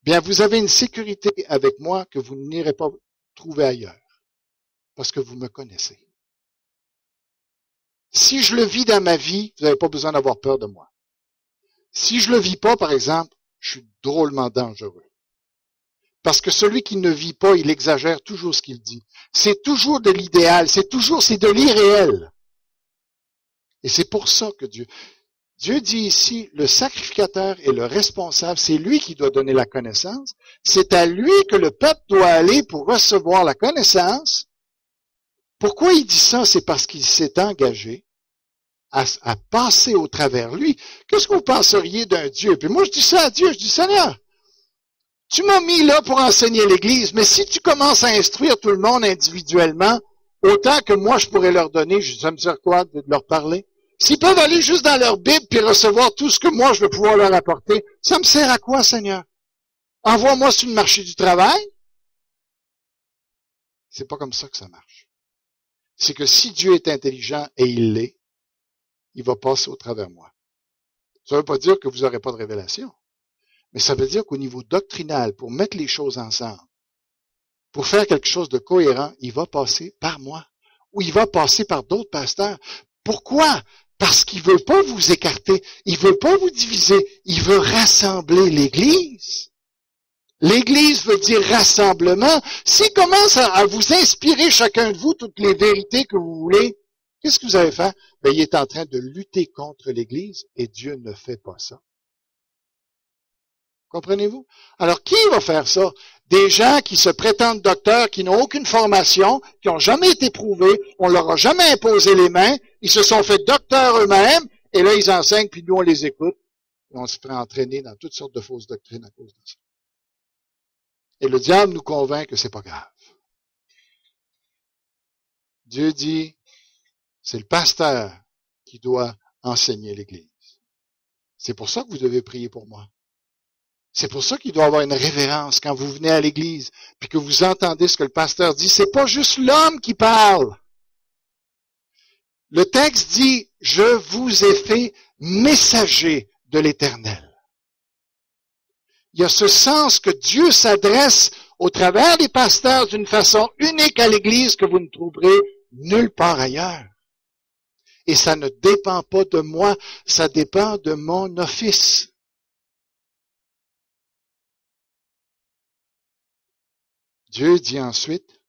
S2: Bien, vous avez une sécurité avec moi que vous n'irez pas trouver ailleurs, parce que vous me connaissez. Si je le vis dans ma vie, vous n'avez pas besoin d'avoir peur de moi. Si je le vis pas, par exemple, je suis drôlement dangereux. Parce que celui qui ne vit pas, il exagère toujours ce qu'il dit. C'est toujours de l'idéal, c'est de l'irréel. Et c'est pour ça que Dieu dit ici, le sacrificateur est le responsable, c'est lui qui doit donner la connaissance. C'est à lui que le peuple doit aller pour recevoir la connaissance. Pourquoi il dit ça? C'est parce qu'il s'est engagé à passer au travers lui. Qu'est-ce que vous penseriez d'un Dieu? Puis moi, je dis ça à Dieu, je dis, Seigneur, tu m'as mis là pour enseigner l'Église, mais si tu commences à instruire tout le monde individuellement, autant que moi je pourrais leur donner, ça me sert quoi de leur parler? S'ils peuvent aller juste dans leur Bible puis recevoir tout ce que moi je vais pouvoir leur apporter, ça me sert à quoi, Seigneur? Envoie-moi sur le marché du travail. C'est pas comme ça que ça marche. C'est que si Dieu est intelligent, et il l'est, il va passer au travers de moi. Ça ne veut pas dire que vous n'aurez pas de révélation. Mais ça veut dire qu'au niveau doctrinal, pour mettre les choses ensemble, pour faire quelque chose de cohérent, il va passer par moi. Ou il va passer par d'autres pasteurs. Pourquoi? Parce qu'il ne veut pas vous écarter. Il ne veut pas vous diviser. Il veut rassembler l'Église. L'Église veut dire rassemblement. S'il commence à vous inspirer chacun de vous toutes les vérités que vous voulez, qu'est-ce que vous avez fait? Ben, il est en train de lutter contre l'Église et Dieu ne fait pas ça. Comprenez-vous? Alors, qui va faire ça? Des gens qui se prétendent docteurs, qui n'ont aucune formation, qui n'ont jamais été prouvés, on leur a jamais imposé les mains, ils se sont fait docteurs eux-mêmes, et là, ils enseignent, puis nous, on les écoute, et on se fait entraîner dans toutes sortes de fausses doctrines à cause de ça. Et le diable nous convainc que c'est pas grave. Dieu dit, c'est le pasteur qui doit enseigner l'Église. C'est pour ça que vous devez prier pour moi. C'est pour ça qu'il doit y avoir une révérence quand vous venez à l'Église, puis que vous entendez ce que le pasteur dit. C'est pas juste l'homme qui parle. Le texte dit, je vous ai fait messager de l'Éternel. Il y a ce sens que Dieu s'adresse au travers des pasteurs d'une façon unique à l'Église que vous ne trouverez nulle part ailleurs. Et ça ne dépend pas de moi, ça dépend de mon office. Dieu dit ensuite,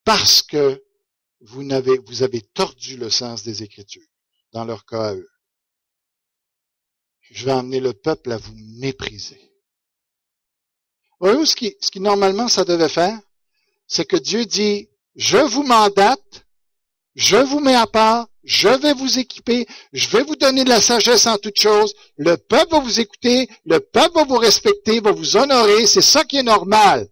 S2: parce que vous avez tordu le sens des Écritures, dans leur cas à eux, je vais amener le peuple à vous mépriser. Voyez-vous ce qui normalement ça devait faire? C'est que Dieu dit, je vous mandate, je vous mets à part, je vais vous équiper, je vais vous donner de la sagesse en toutes choses, le peuple va vous écouter, le peuple va vous respecter, va vous honorer, c'est ça qui est normal.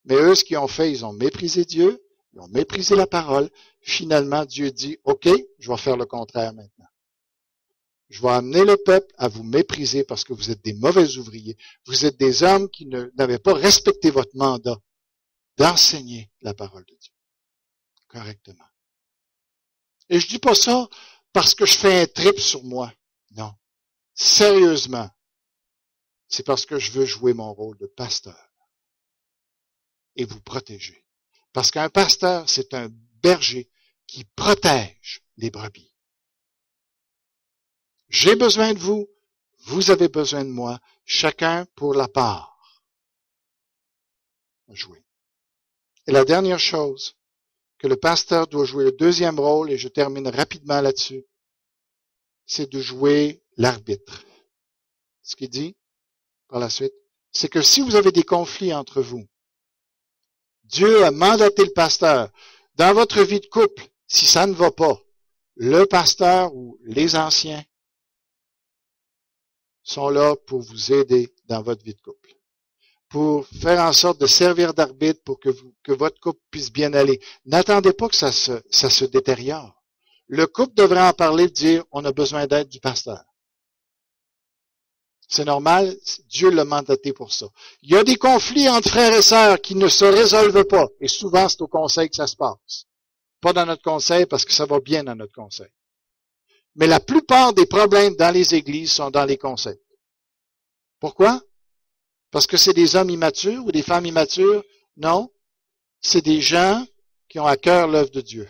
S2: Mais eux, ce qu'ils ont fait, ils ont méprisé Dieu, ils ont méprisé la parole. Finalement, Dieu dit, OK, je vais faire le contraire maintenant. Je vais amener le peuple à vous mépriser parce que vous êtes des mauvais ouvriers. Vous êtes des hommes qui n'avaient pas respecté votre mandat d'enseigner la parole de Dieu correctement. Et je dis pas ça parce que je fais un trip sur moi. Non. Sérieusement. C'est parce que je veux jouer mon rôle de pasteur et vous protéger. Parce qu'un pasteur, c'est un berger qui protège les brebis. J'ai besoin de vous, vous avez besoin de moi, chacun pour la part. Jouer. Et la dernière chose que le pasteur doit jouer, le deuxième rôle, et je termine rapidement là-dessus, c'est de jouer l'arbitre. Ce qu'il dit par la suite, c'est que si vous avez des conflits entre vous, Dieu a mandaté le pasteur. Dans votre vie de couple, si ça ne va pas, le pasteur ou les anciens sont là pour vous aider dans votre vie de couple, pour faire en sorte de servir d'arbitre pour que votre couple puisse bien aller. N'attendez pas que ça se détériore. Le couple devrait en parler, dire, on a besoin d'aide du pasteur. C'est normal, Dieu l'a mandaté pour ça. Il y a des conflits entre frères et sœurs qui ne se résolvent pas, et souvent c'est au conseil que ça se passe. Pas dans notre conseil, parce que ça va bien dans notre conseil. Mais la plupart des problèmes dans les églises sont dans les conseils. Pourquoi? Parce que c'est des hommes immatures ou des femmes immatures? Non. C'est des gens qui ont à cœur l'œuvre de Dieu.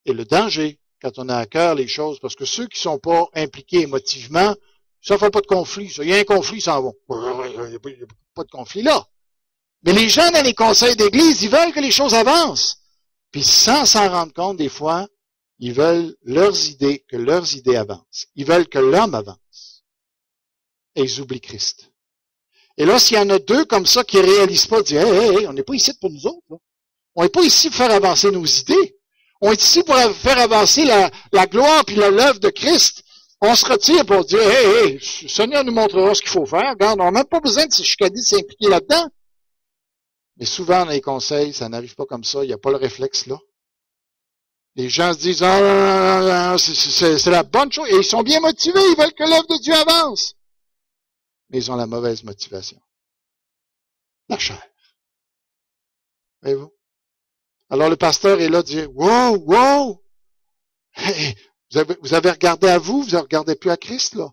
S2: Et le danger, quand on a à cœur les choses, parce que ceux qui ne sont pas impliqués émotivement, ça ne fait pas de conflit. Ça. Il y a un conflit, ils s'en vont. Il n'y a pas de conflit là. Mais les gens dans les conseils d'église, ils veulent que les choses avancent. Puis sans s'en rendre compte, des fois, ils veulent que leurs idées avancent. Ils veulent que l'homme avance. Et ils oublient Christ. Et là, s'il y en a deux comme ça qui ne réalisent pas, disent, hey, on n'est pas ici pour nous autres. Là. On n'est pas ici pour faire avancer nos idées. On est ici pour faire avancer la gloire puis l'œuvre de Christ. On se retire pour dire, hey, le Seigneur nous montrera ce qu'il faut faire. Regarde, on n'a même pas besoin de se chicaner, de s'impliquer là-dedans. Mais souvent, dans les conseils, ça n'arrive pas comme ça. Il n'y a pas le réflexe là. Les gens se disent, ah, c'est la bonne chose. Et ils sont bien motivés. Ils veulent que l'œuvre de Dieu avance. Mais ils ont la mauvaise motivation. La chair. Voyez-vous? Alors le pasteur est là, dit, wow, wow! Hey, vous avez regardé à vous ne regardez plus à Christ, là.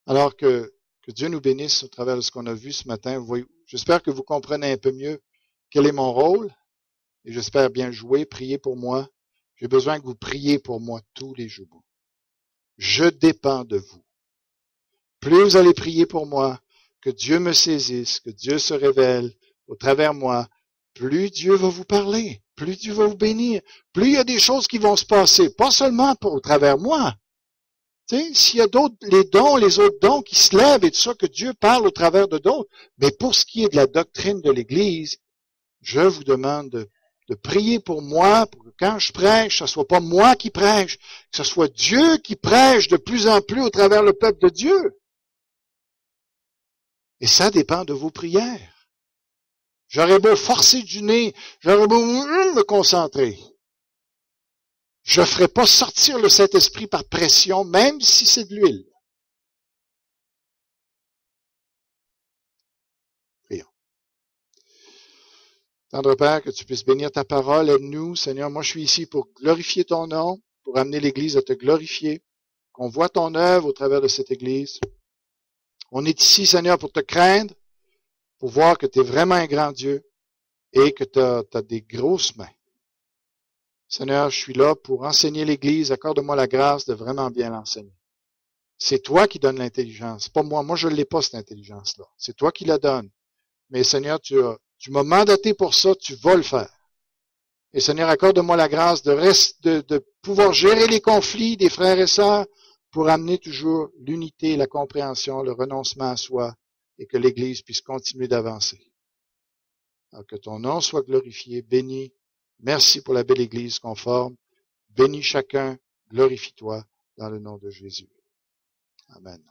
S2: Alors que Dieu nous bénisse au travers de ce qu'on a vu ce matin. J'espère que vous comprenez un peu mieux quel est mon rôle. Et j'espère bien jouer, prier pour moi. J'ai besoin que vous priez pour moi tous les jours. Je dépends de vous. Plus vous allez prier pour moi, que Dieu me saisisse, que Dieu se révèle au travers de moi, plus Dieu va vous parler, plus Dieu va vous bénir, plus il y a des choses qui vont se passer, pas seulement au travers de moi. S'il y a d'autres, les autres dons qui se lèvent et tout ça, que Dieu parle au travers de d'autres. Mais pour ce qui est de la doctrine de l'Église, je vous demande de prier pour moi, pour que quand je prêche, ce ne soit pas moi qui prêche, que ce soit Dieu qui prêche de plus en plus au travers le peuple de Dieu. Et ça dépend de vos prières. J'aurais beau forcer du nez, j'aurais beau me concentrer. Je ne ferai pas sortir le Saint-Esprit par pression, même si c'est de l'huile. Prions. Tendre Père, que tu puisses bénir ta parole, aide-nous, Seigneur. Moi, je suis ici pour glorifier ton nom, pour amener l'Église à te glorifier, qu'on voit ton œuvre au travers de cette Église. On est ici, Seigneur, pour te craindre, pour voir que tu es vraiment un grand Dieu et que tu as des grosses mains. Seigneur, je suis là pour enseigner l'Église. Accorde-moi la grâce de vraiment bien l'enseigner. C'est toi qui donnes l'intelligence, pas moi. Moi, je ne l'ai pas, cette intelligence-là. C'est toi qui la donnes. Mais Seigneur, tu m'as mandaté pour ça, tu vas le faire. Et Seigneur, accorde-moi la grâce de pouvoir gérer les conflits des frères et sœurs pour amener toujours l'unité, la compréhension, le renoncement à soi et que l'Église puisse continuer d'avancer. Alors que ton nom soit glorifié, béni. Merci pour la belle Église qu'on forme. Bénis chacun, glorifie-toi dans le nom de Jésus. Amen.